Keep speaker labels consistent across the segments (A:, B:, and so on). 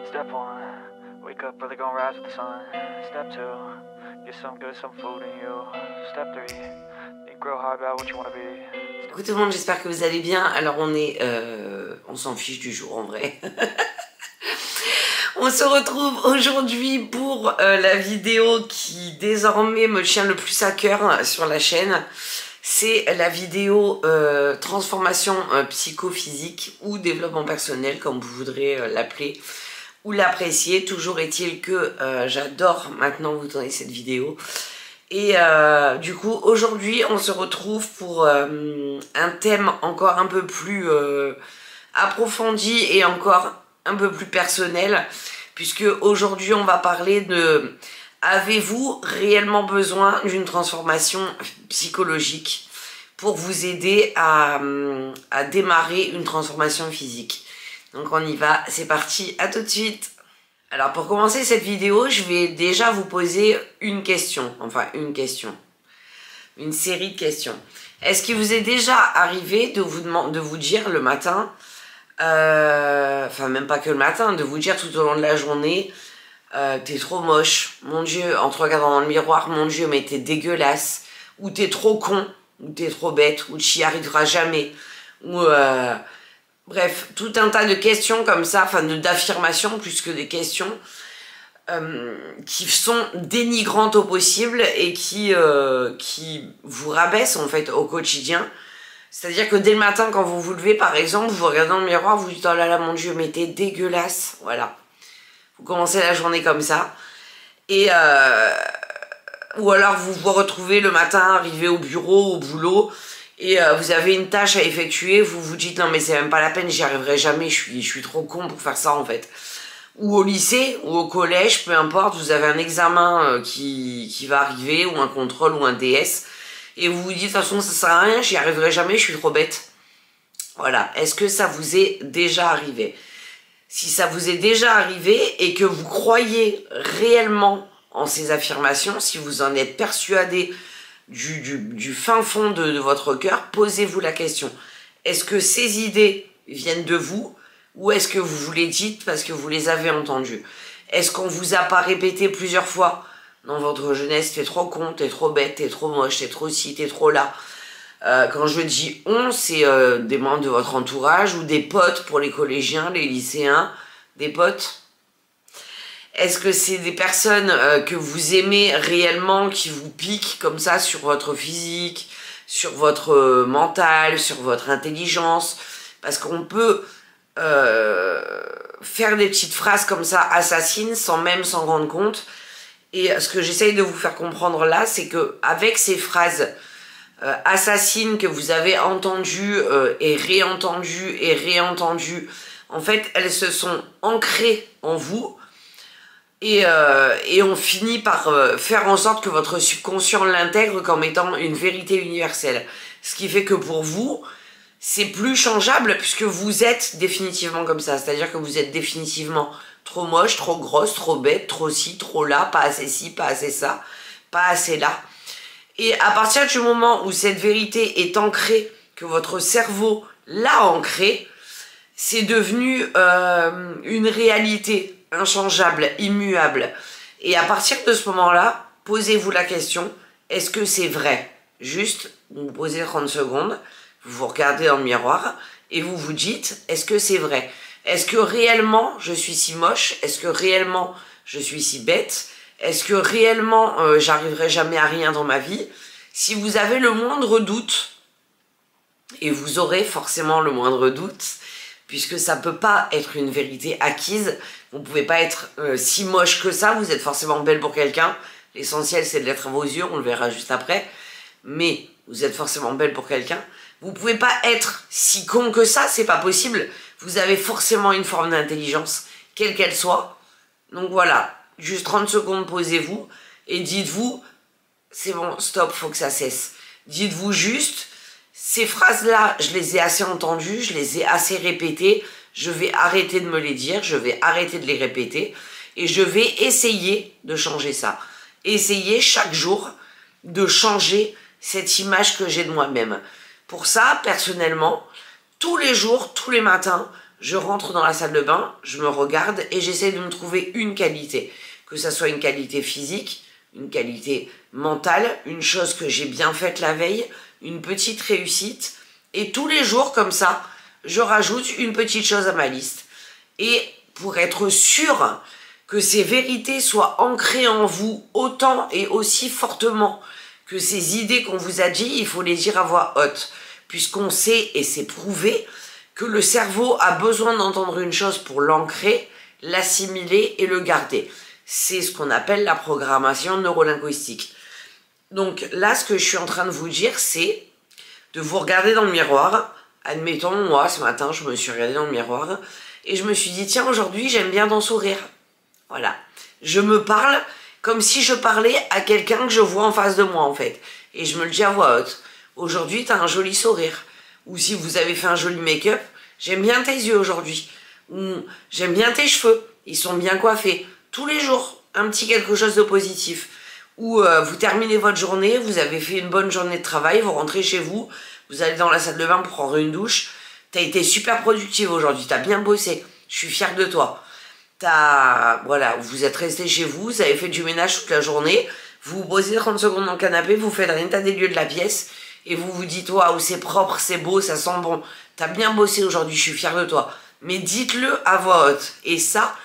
A: Step one, wake up early, gonna rise with the sun. Step two, get some good, some food in you. Step three, think real hard about what you wanna be.
B: Coucou tout le monde, j'espère que vous allez bien. Alors on s'en fiche du jour en vrai. On se retrouve aujourd'hui pour la vidéo qui désormais me tient le plus à cœur sur la chaîne. C'est la vidéo transformation psychophysique ou développement personnel, comme vous voudrez l'appeler ou l'apprécier. Toujours est-il que j'adore maintenant vous tourner cette vidéo. Et du coup aujourd'hui on se retrouve pour un thème encore un peu plus approfondi et encore un peu plus personnel, puisque aujourd'hui on va parler de: avez-vous réellement besoin d'une transformation psychologique pour vous aider à démarrer une transformation physique? Donc on y va, c'est parti, à tout de suite. Alors pour commencer cette vidéo, je vais déjà vous poser une question, une série de questions. Est-ce qu'il vous est déjà arrivé de vous dire le matin, enfin même pas que le matin, de vous dire tout au long de la journée: t'es trop moche, mon Dieu, en te regardant dans le miroir, mon Dieu, mais t'es dégueulasse, ou t'es trop con, ou t'es trop bête, ou t'y arriveras jamais, ou bref, tout un tas de questions comme ça, enfin d'affirmations plus que des questions, qui sont dénigrantes au possible et qui vous rabaissent en fait au quotidien. C'est-à-dire que dès le matin, quand vous vous levez par exemple, vous regardez dans le miroir, vous dites: oh là là mon Dieu, mais t'es dégueulasse, voilà. Vous commencez la journée comme ça. Et ou alors vous vous retrouvez le matin, arrivé au bureau, au boulot, et vous avez une tâche à effectuer, vous vous dites: non mais c'est même pas la peine, j'y arriverai jamais, je suis trop con pour faire ça en fait. Ou au lycée, ou au collège, peu importe, vous avez un examen qui va arriver, ou un contrôle, ou un DS, et vous vous dites: de toute façon ça sert à rien, j'y arriverai jamais, je suis trop bête. Voilà, est-ce que ça vous est déjà arrivé? Si ça vous est déjà arrivé et que vous croyez réellement en ces affirmations, si vous en êtes persuadé du fin fond de votre cœur, posez-vous la question: est-ce que ces idées viennent de vous, ou est-ce que vous vous les dites parce que vous les avez entendues? Est-ce qu'on vous a pas répété plusieurs fois dans votre jeunesse: t'es trop con, t'es trop bête, t'es trop moche, t'es trop ci, t'es trop là? Quand je dis on, c'est des membres de votre entourage ou des potes pour les collégiens, les lycéens, des potes. Est-ce que c'est des personnes que vous aimez réellement qui vous piquent comme ça sur votre physique, sur votre mental, sur votre intelligence? Parce qu'on peut faire des petites phrases comme ça assassines sans même s'en rendre compte. Et ce que j'essaye de vous faire comprendre là, c'est que avec ces phrases assassines que vous avez entendues et réentendues, en fait elles se sont ancrées en vous. Et on finit par faire en sorte que votre subconscient l'intègre comme étant une vérité universelle. Ce qui fait que pour vous, c'est plus changeable puisque vous êtes définitivement comme ça. C'est-à-dire que vous êtes définitivement trop moche, trop grosse, trop bête, trop ci, trop là, pas assez ci, pas assez ça, pas assez là. Et à partir du moment où cette vérité est ancrée, que votre cerveau l'a ancrée, c'est devenu une réalité inchangeable, immuable. Et à partir de ce moment-là, posez-vous la question: est-ce que c'est vrai? Juste, vous vous posez 30 secondes, vous vous regardez dans le miroir et vous vous dites: est-ce que c'est vrai? Est-ce que réellement je suis si moche? Est-ce que réellement je suis si bête? Est-ce que réellement j'arriverai jamais à rien dans ma vie? Si vous avez le moindre doute, et vous aurez forcément le moindre doute, puisque ça peut pas être une vérité acquise, vous pouvez pas être si moche que ça, vous êtes forcément belle pour quelqu'un, l'essentiel c'est de l'être à vos yeux, on le verra juste après, mais vous êtes forcément belle pour quelqu'un. Vous pouvez pas être si con que ça, c'est pas possible, vous avez forcément une forme d'intelligence, quelle qu'elle soit. Donc voilà, juste 30 secondes, posez-vous et dites-vous: c'est bon, stop, faut que ça cesse. Dites-vous juste: ces phrases-là, je les ai assez entendues, je les ai assez répétées, je vais arrêter de me les dire, je vais arrêter de les répéter, et je vais essayer de changer ça. Essayer chaque jour de changer cette image que j'ai de moi-même. Pour ça, personnellement, tous les jours, tous les matins, je rentre dans la salle de bain, je me regarde et j'essaie de me trouver une qualité. Que ça soit une qualité physique, une qualité mentale, une chose que j'ai bien faite la veille, une petite réussite. Et tous les jours, comme ça, je rajoute une petite chose à ma liste. Et pour être sûr que ces vérités soient ancrées en vous autant et aussi fortement que ces idées qu'on vous a dit, il faut les dire à voix haute. Puisqu'on sait, et c'est prouvé, que le cerveau a besoin d'entendre une chose pour l'ancrer, l'assimiler et le garder. C'est ce qu'on appelle la programmation neurolinguistique. Donc là, ce que je suis en train de vous dire, c'est de vous regarder dans le miroir. Admettons, moi, ce matin, je me suis regardée dans le miroir et je me suis dit, tiens, aujourd'hui, j'aime bien d'en sourire. Voilà. Je me parle comme si je parlais à quelqu'un que je vois en face de moi, en fait. Et je me le dis à voix haute. Aujourd'hui, tu as un joli sourire. Ou si vous avez fait un joli make-up, j'aime bien tes yeux aujourd'hui. Ou j'aime bien tes cheveux, ils sont bien coiffés. Tous les jours, un petit quelque chose de positif. Ou vous terminez votre journée, vous avez fait une bonne journée de travail, vous rentrez chez vous, vous allez dans la salle de bain pour prendre une douche. T'as été super productive aujourd'hui, t'as bien bossé, je suis fière de toi. Voilà, vous êtes resté chez vous, vous avez fait du ménage toute la journée, vous vous posez 30 secondes dans le canapé, vous faites un état des lieux de la pièce, et vous vous dites, waouh, c'est propre, c'est beau, ça sent bon, t'as bien bossé aujourd'hui, je suis fière de toi. Mais dites-le à voix haute, et ça,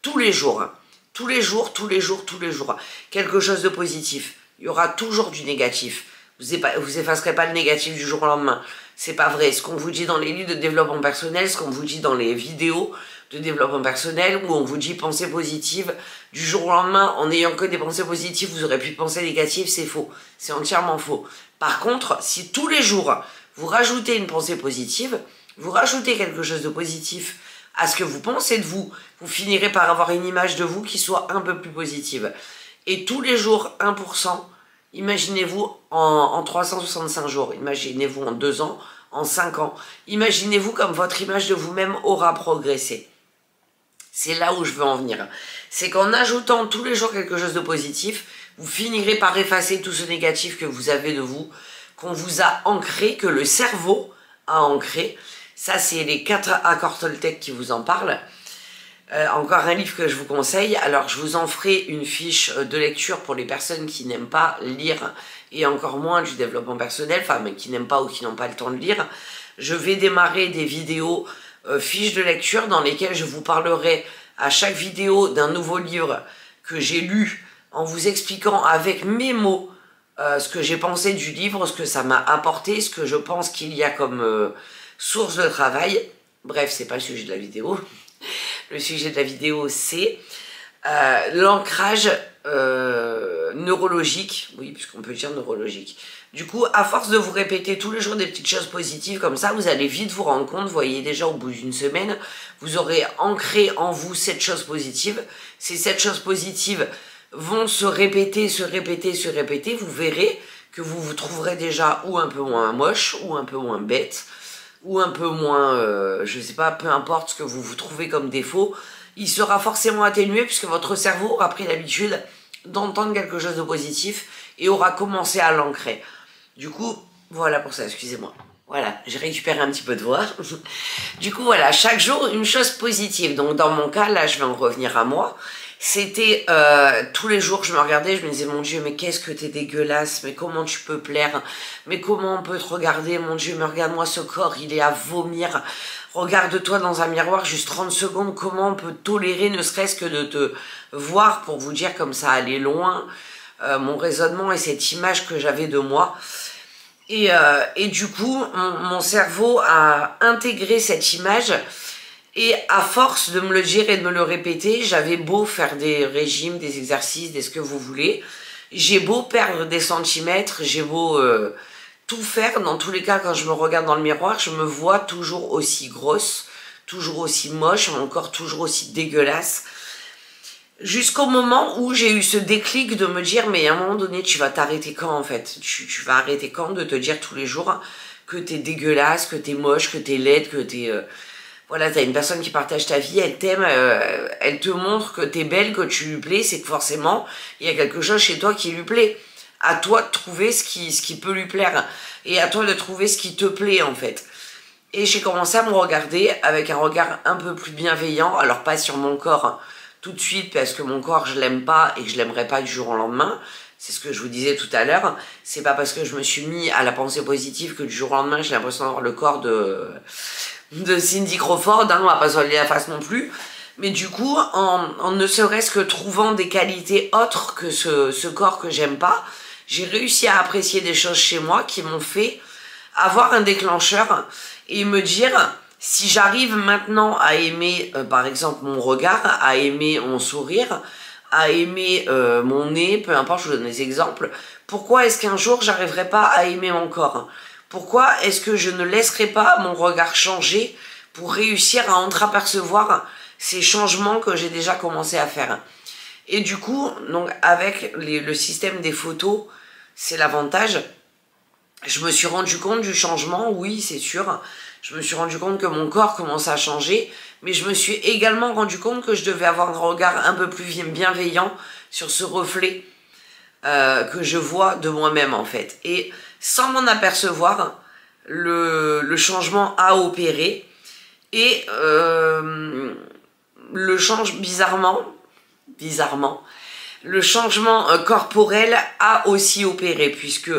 B: tous les jours. Tous les jours, tous les jours, tous les jours. Quelque chose de positif. Il y aura toujours du négatif. Vous effacerez pas le négatif du jour au lendemain. C'est pas vrai. Ce qu'on vous dit dans les livres de développement personnel, ce qu'on vous dit dans les vidéos de développement personnel, où on vous dit pensée positive, du jour au lendemain, en n'ayant que des pensées positives, vous aurez plus de pensées négatives, c'est faux. C'est entièrement faux. Par contre, si tous les jours, vous rajoutez une pensée positive, vous rajoutez quelque chose de positif à ce que vous pensez de vous, vous finirez par avoir une image de vous qui soit un peu plus positive. Et tous les jours, 1%, imaginez-vous en 365 jours, imaginez-vous en 2 ans, en 5 ans, imaginez-vous comme votre image de vous-même aura progressé. C'est là où je veux en venir. C'est qu'en ajoutant tous les jours quelque chose de positif, vous finirez par effacer tout ce négatif que vous avez de vous, qu'on vous a ancré, que le cerveau a ancré. Ça, c'est les 4 accords Toltec qui vous en parlent. Encore un livre que je vous conseille. Alors, je vous en ferai une fiche de lecture pour les personnes qui n'aiment pas lire et encore moins du développement personnel, enfin, mais qui n'aiment pas ou qui n'ont pas le temps de lire. Je vais démarrer des vidéos fiches de lecture dans lesquelles je vous parlerai à chaque vidéo d'un nouveau livre que j'ai lu en vous expliquant avec mes mots ce que j'ai pensé du livre, ce que ça m'a apporté, ce que je pense qu'il y a comme source de travail. Bref, c'est pas le sujet de la vidéo. Le sujet de la vidéo, c'est l'ancrage neurologique, oui, puisqu'on peut dire neurologique. Du coup, à force de vous répéter tous les jours des petites choses positives comme ça, vous allez vite vous rendre compte, vous voyez déjà au bout d'une semaine, vous aurez ancré en vous 7 choses positives. Ces 7 choses positives vont se répéter, se répéter, se répéter. Vous verrez que vous vous trouverez déjà ou un peu moins moche, ou un peu moins bête, ou un peu moins, je sais pas, peu importe ce que vous vous trouvez comme défaut, il sera forcément atténué puisque votre cerveau aura pris l'habitude d'entendre quelque chose de positif et aura commencé à l'ancrer. Du coup, voilà pour ça, excusez-moi. Voilà, j'ai récupéré un petit peu de voix. Du coup, voilà, chaque jour, une chose positive. Donc, dans mon cas, là, je vais en revenir à moi. C'était tous les jours, je me regardais, je me disais, mon Dieu, mais qu'est-ce que t'es dégueulasse, mais comment tu peux plaire, mais comment on peut te regarder, mon Dieu, mais regarde-moi ce corps, il est à vomir. Regarde-toi dans un miroir, juste 30 secondes, comment on peut tolérer, ne serait-ce que de te voir, pour vous dire comme ça allait loin, mon raisonnement et cette image que j'avais de moi. Et du coup, mon cerveau a intégré cette image. Et à force de me le dire et de me le répéter, j'avais beau faire des régimes, des exercices, des ce que vous voulez. J'ai beau perdre des centimètres, j'ai beau tout faire. Dans tous les cas, quand je me regarde dans le miroir, je me vois toujours aussi grosse, toujours aussi moche, encore toujours aussi dégueulasse. Jusqu'au moment où j'ai eu ce déclic de me dire, mais à un moment donné, tu vas t'arrêter quand en fait? Tu vas arrêter quand de te dire tous les jours que t'es dégueulasse, que t'es moche, que t'es laide, que t'es... Voilà, t'as une personne qui partage ta vie, elle t'aime, elle te montre que t'es belle, que tu lui plais, c'est que forcément, il y a quelque chose chez toi qui lui plaît. À toi de trouver ce qui peut lui plaire. Et à toi de trouver ce qui te plaît, en fait. Et j'ai commencé à me regarder avec un regard un peu plus bienveillant, alors pas sur mon corps tout de suite, parce que mon corps je l'aime pas et que je l'aimerais pas du jour au lendemain. C'est ce que je vous disais tout à l'heure. C'est pas parce que je me suis mis à la pensée positive que du jour au lendemain j'ai l'impression d'avoir le corps de Cindy Crawford, hein, on va pas se voiler la face non plus. Mais du coup, en ne serait-ce que trouvant des qualités autres que ce corps que j'aime pas, j'ai réussi à apprécier des choses chez moi qui m'ont fait avoir un déclencheur et me dire, si j'arrive maintenant à aimer, par exemple, mon regard, à aimer mon sourire, à aimer mon nez, peu importe, je vous donne des exemples, pourquoi est-ce qu'un jour j'arriverai pas à aimer mon corps? Pourquoi est-ce que je ne laisserai pas mon regard changer pour réussir à entreapercevoir ces changements que j'ai déjà commencé à faire? Et du coup, donc avec le système des photos, c'est l'avantage. Je me suis rendu compte du changement, oui, c'est sûr. Je me suis rendu compte que mon corps commençait à changer, mais je me suis également rendu compte que je devais avoir un regard un peu plus bienveillant sur ce reflet que je vois de moi-même en fait. Et sans m'en apercevoir, le changement a opéré et le change bizarrement, le changement corporel a aussi opéré, puisque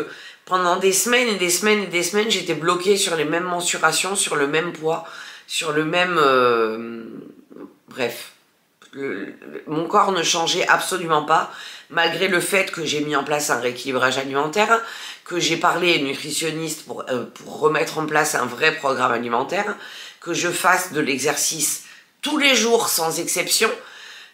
B: pendant des semaines et des semaines et des semaines, j'étais bloquée sur les mêmes mensurations, sur le même poids, sur le même... bref, mon corps ne changeait absolument pas, malgré le fait que j'ai mis en place un rééquilibrage alimentaire, que j'ai parlé à une nutritionniste pour remettre en place un vrai programme alimentaire, que je fasse de l'exercice tous les jours sans exception,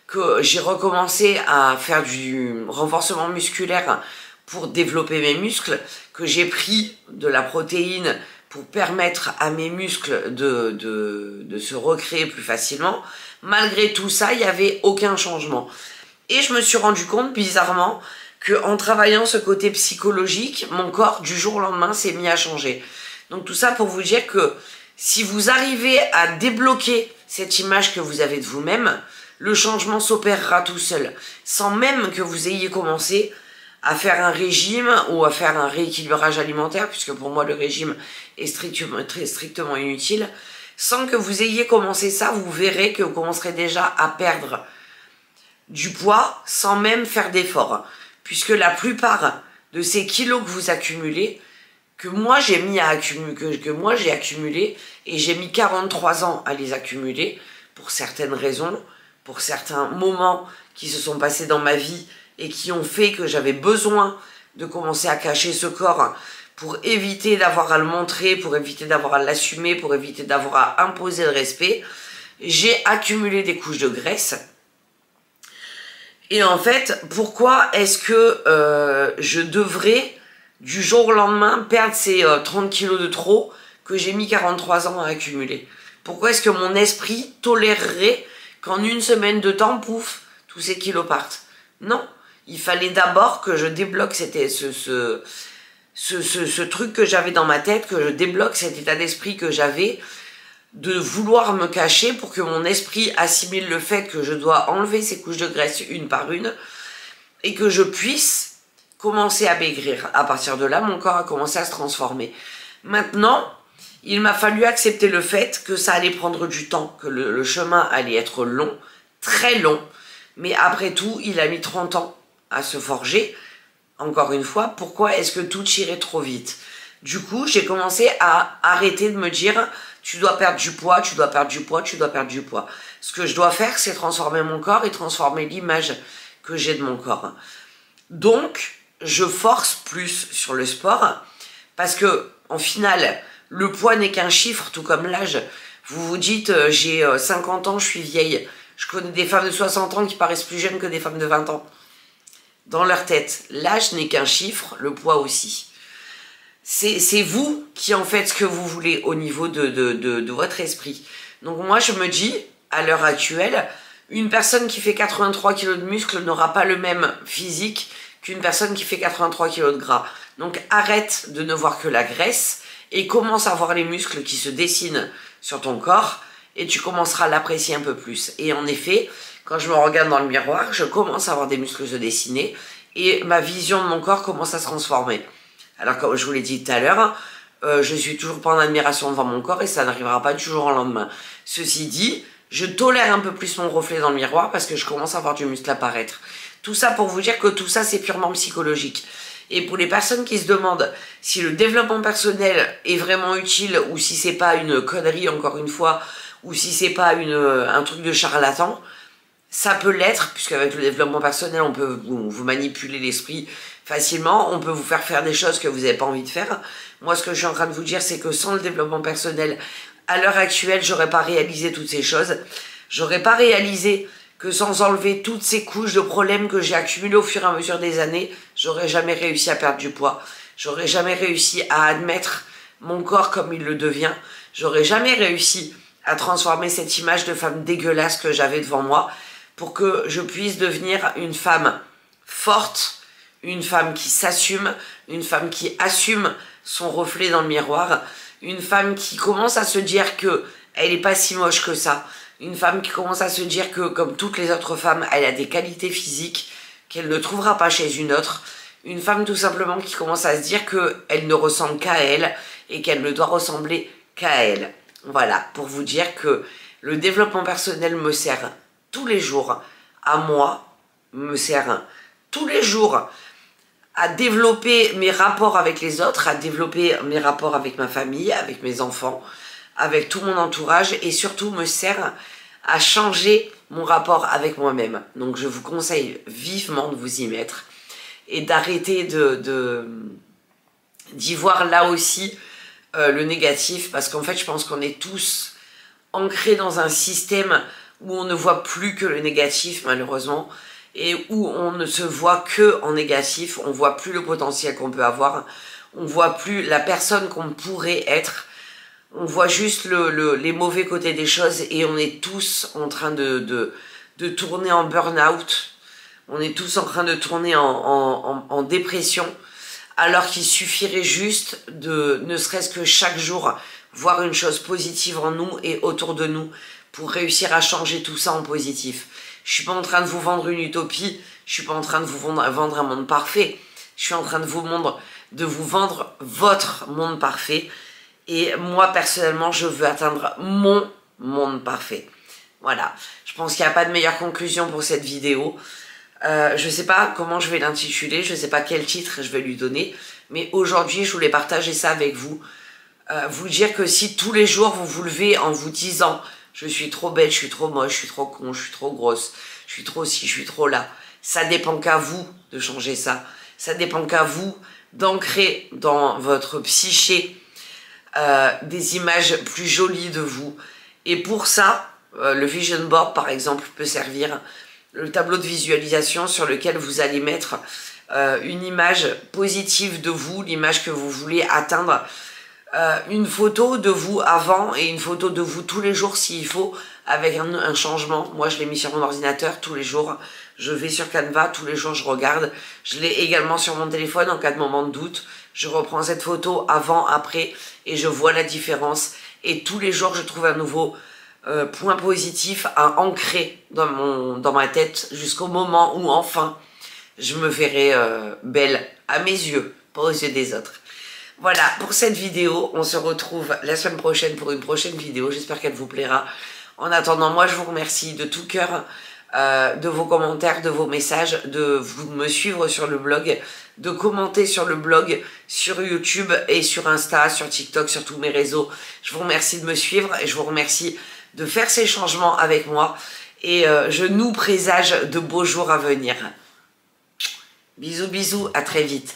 B: que j'ai recommencé à faire du renforcement musculaire pour développer mes muscles, que j'ai pris de la protéine pour permettre à mes muscles de se recréer plus facilement. Malgré tout ça, il n'y avait aucun changement. Et je me suis rendu compte, bizarrement, qu'en travaillant ce côté psychologique, mon corps, du jour au lendemain, s'est mis à changer. Donc tout ça pour vous dire que si vous arrivez à débloquer cette image que vous avez de vous-même, le changement s'opérera tout seul, sans même que vous ayez commencé à faire un régime ou à faire un rééquilibrage alimentaire, puisque pour moi le régime est strictement inutile. Sans que vous ayez commencé ça, vous verrez que vous commencerez déjà à perdre du poids sans même faire d'efforts, puisque la plupart de ces kilos que vous accumulez, que moi j'ai accumulé, et j'ai mis 43 ans à les accumuler, pour certaines raisons, pour certains moments qui se sont passés dans ma vie et qui ont fait que j'avais besoin de commencer à cacher ce corps pour éviter d'avoir à le montrer, pour éviter d'avoir à l'assumer, pour éviter d'avoir à imposer le respect. J'ai accumulé des couches de graisse. Et en fait, pourquoi est-ce que je devrais du jour au lendemain perdre ces 30 kilos de trop que j'ai mis 43 ans à accumuler? Pourquoi est-ce que mon esprit tolérerait qu'en une semaine de temps, pouf, tous ces kilos partent? Non, il fallait d'abord que je débloque ce truc que j'avais dans ma tête, que je débloque cet état d'esprit que j'avais de vouloir me cacher pour que mon esprit assimile le fait que je dois enlever ces couches de graisse une par une et que je puisse commencer à maigrir. À partir de là, mon corps a commencé à se transformer. Maintenant, il m'a fallu accepter le fait que ça allait prendre du temps, que le chemin allait être long, très long, mais après tout, il a mis 30 ans à se forger. Encore une fois, pourquoi est-ce que tout irait trop vite? Du coup, j'ai commencé à arrêter de me dire tu dois perdre du poids, tu dois perdre du poids, tu dois perdre du poids. Ce que je dois faire, c'est transformer mon corps et transformer l'image que j'ai de mon corps. Donc, je force plus sur le sport parce que, en final, le poids n'est qu'un chiffre, tout comme l'âge. Vous vous dites, j'ai 50 ans, je suis vieille. Je connais des femmes de 60 ans qui paraissent plus jeunes que des femmes de 20 ans. Dans leur tête, l'âge n'est qu'un chiffre, le poids aussi. C'est vous qui en faites ce que vous voulez au niveau de votre esprit. Donc moi je me dis, à l'heure actuelle, une personne qui fait 83 kg de muscle n'aura pas le même physique qu'une personne qui fait 83 kg de gras. Donc arrête de ne voir que la graisse et commence à voir les muscles qui se dessinent sur ton corps et tu commenceras à l'apprécier un peu plus. Et en effet, quand je me regarde dans le miroir, je commence à avoir des muscles se dessiner et ma vision de mon corps commence à se transformer. Alors comme je vous l'ai dit tout à l'heure, je suis toujours pas en admiration devant mon corps et ça n'arrivera pas du jour au lendemain. Ceci dit, je tolère un peu plus mon reflet dans le miroir parce que je commence à avoir du muscle apparaître. Tout ça pour vous dire que tout ça c'est purement psychologique. Et pour les personnes qui se demandent si le développement personnel est vraiment utile ou si c'est pas une connerie encore une fois, ou si c'est pas un truc de charlatan, ça peut l'être, puisqu'avec le développement personnel, on peut vous manipuler l'esprit facilement, on peut vous faire des choses que vous n'avez pas envie de faire. Moi, ce que je suis en train de vous dire, c'est que sans le développement personnel, à l'heure actuelle, j'aurais pas réalisé toutes ces choses. J'aurais pas réalisé que sans enlever toutes ces couches de problèmes que j'ai accumulées au fur et à mesure des années, j'aurais jamais réussi à perdre du poids. J'aurais jamais réussi à admettre mon corps comme il le devient. J'aurais jamais réussi à transformer cette image de femme dégueulasse que j'avais devant moi pour que je puisse devenir une femme forte, une femme qui s'assume, une femme qui assume son reflet dans le miroir, une femme qui commence à se dire que elle n'est pas si moche que ça, une femme qui commence à se dire que, comme toutes les autres femmes, elle a des qualités physiques qu'elle ne trouvera pas chez une autre, une femme tout simplement qui commence à se dire qu'elle ne ressemble qu'à elle et qu'elle ne doit ressembler qu'à elle. Voilà, pour vous dire que le développement personnel me sert tous les jours à moi, me sert tous les jours à développer mes rapports avec les autres, à développer mes rapports avec ma famille, avec mes enfants, avec tout mon entourage et surtout me sert à changer mon rapport avec moi-même. Donc je vous conseille vivement de vous y mettre et d'arrêter d'y voir là aussi le négatif, parce qu'en fait je pense qu'on est tous ancrés dans un système où on ne voit plus que le négatif malheureusement, et où on ne se voit que en négatif, on voit plus le potentiel qu'on peut avoir, on voit plus la personne qu'on pourrait être, on voit juste les mauvais côtés des choses et on est tous en train de tourner en burn-out, on est tous en train de tourner en dépression, alors qu'il suffirait juste de, ne serait-ce que chaque jour, voir une chose positive en nous et autour de nous pour réussir à changer tout ça en positif. Je suis pas en train de vous vendre une utopie, je suis pas en train de vous vendre un monde parfait, je suis en train de vous vendre votre monde parfait. Et moi, personnellement, je veux atteindre mon monde parfait. Voilà. Je pense qu'il n'y a pas de meilleure conclusion pour cette vidéo. Je ne sais pas comment je vais l'intituler, je ne sais pas quel titre je vais lui donner. Mais aujourd'hui, je voulais partager ça avec vous. Vous dire que si tous les jours, vous vous levez en vous disant « Je suis trop bête, je suis trop moche, je suis trop con, je suis trop grosse, je suis trop ci, je suis trop là », ça dépend qu'à vous de changer ça. Ça dépend qu'à vous d'ancrer dans votre psyché des images plus jolies de vous. Et pour ça, le vision board par exemple peut servir, le tableau de visualisation sur lequel vous allez mettre une image positive de vous, l'image que vous voulez atteindre, une photo de vous avant et une photo de vous tous les jours s'il faut, avec un changement. Moi je l'ai mis sur mon ordinateur tous les jours, je vais sur Canva, tous les jours je regarde, je l'ai également sur mon téléphone en cas de moment de doute, je reprends cette photo avant, après et je vois la différence et tous les jours je trouve un nouveau point positif à ancrer dans ma tête jusqu'au moment où enfin je me verrai belle à mes yeux, pas aux yeux des autres. Voilà pour cette vidéo, on se retrouve la semaine prochaine pour une prochaine vidéo, j'espère qu'elle vous plaira. En attendant, moi je vous remercie de tout cœur de vos commentaires, de vos messages, de me suivre sur le blog, de commenter sur le blog, sur YouTube et sur Insta, sur TikTok, sur tous mes réseaux. Je vous remercie de me suivre et je vous remercie de faire ces changements avec moi et je nous présage de beaux jours à venir. Bisous bisous, à très vite.